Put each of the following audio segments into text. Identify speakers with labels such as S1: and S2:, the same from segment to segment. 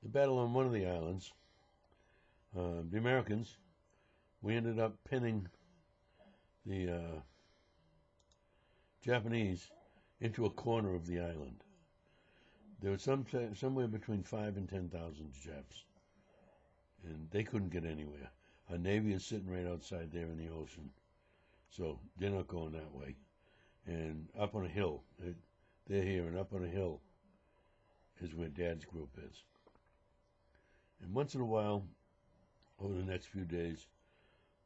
S1: the battle on one of the islands, the Americans, we ended up pinning the Japanese into a corner of the island. There was somewhere between 5,000 and 10,000 Japs, and they couldn't get anywhere. Our Navy is sitting right outside there in the ocean, so they're not going that way. And up on a hill, they're here, and up on a hill is where Dad's group is. And once in a while, over the next few days,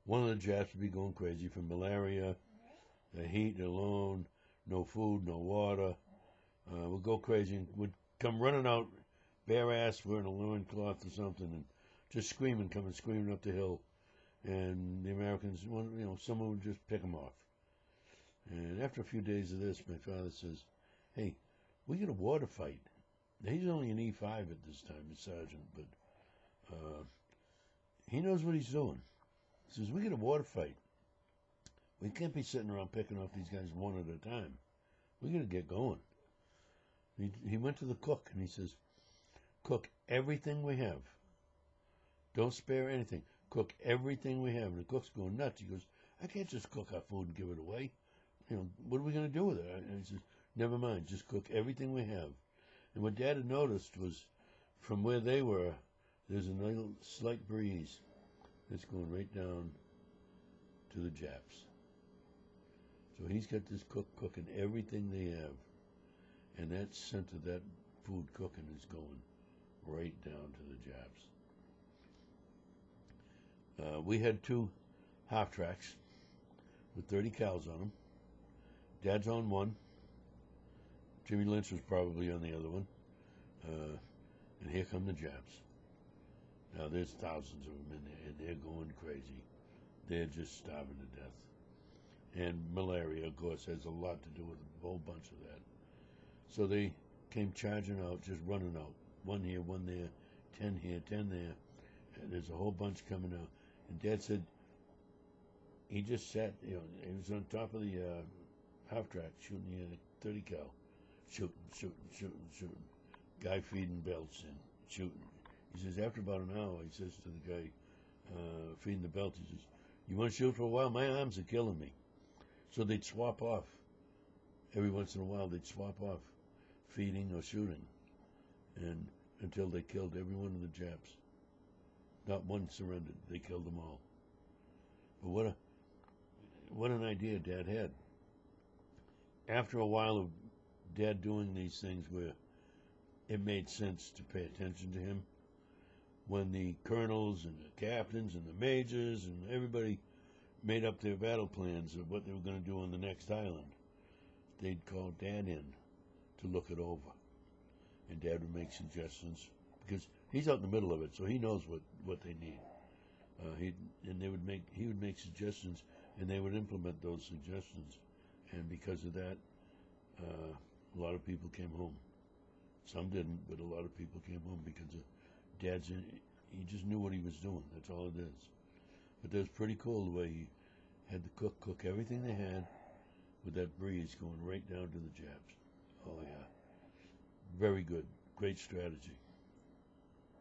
S1: one of the Japs would be going crazy from malaria, the heat alone, no food, no water, would go crazy and would come running out, bare ass, wearing a loincloth or something, and just screaming, coming screaming up the hill. And the Americans, someone would just pick them off. And after a few days of this, my father says, "Hey, we got a water fight." Now, he's only an E5 at this time, a sergeant, but he knows what he's doing. He says, "We got a water fight. We can't be sitting around picking off these guys one at a time. We got to get going." He went to the cook and he says, "Cook everything we have. Don't spare anything. Cook everything we have." And the cook's going nuts. He goes, "I can't just cook our food and give it away. What are we going to do with it?" And he says, "Never mind, just cook everything we have." And what Dad had noticed was, from where they were, there's a little slight breeze that's going right down to the Japs. So he's got this cook cooking everything they have, and that scent of that food cooking is going right down to the Japs. We had 2 half tracks with 30 cows on them. Dad's on one. Jimmy Lynch was probably on the other one. And here come the Japs. Now, there's thousands of them in there, and they're going crazy. They're just starving to death. And malaria, of course, has a lot to do with a whole bunch of that. So they came charging out, just running out. 1 here, 1 there, 10 here, 10 there. And there's a whole bunch coming out. And Dad said he just sat, he was on top of the half track shooting the 30 cal. Shooting. Guy feeding belts and shooting. He says, after about an hour, he says to the guy feeding the belt, he says, "You want to shoot for a while? My arms are killing me." So they'd swap off. Every once in a while, they'd swap off feeding or shooting, and until they killed every one of the Japs. Not one surrendered. They killed them all. But what an idea Dad had. After a while of Dad doing these things where it made sense to pay attention to him, when the colonels and the captains and the majors and everybody made up their battle plans of what they were going to do on the next island, they'd call Dad in to look it over. And Dad would make suggestions, because he's out in the middle of it, so he knows what they need. He would make suggestions, and they would implement those suggestions. And because of that, a lot of people came home. Some didn't, but a lot of people came home because of he just knew what he was doing. That's all it is. But that was pretty cool the way he had the cook everything they had with that breeze going right down to the Japs. Oh, yeah. Very good. Great strategy.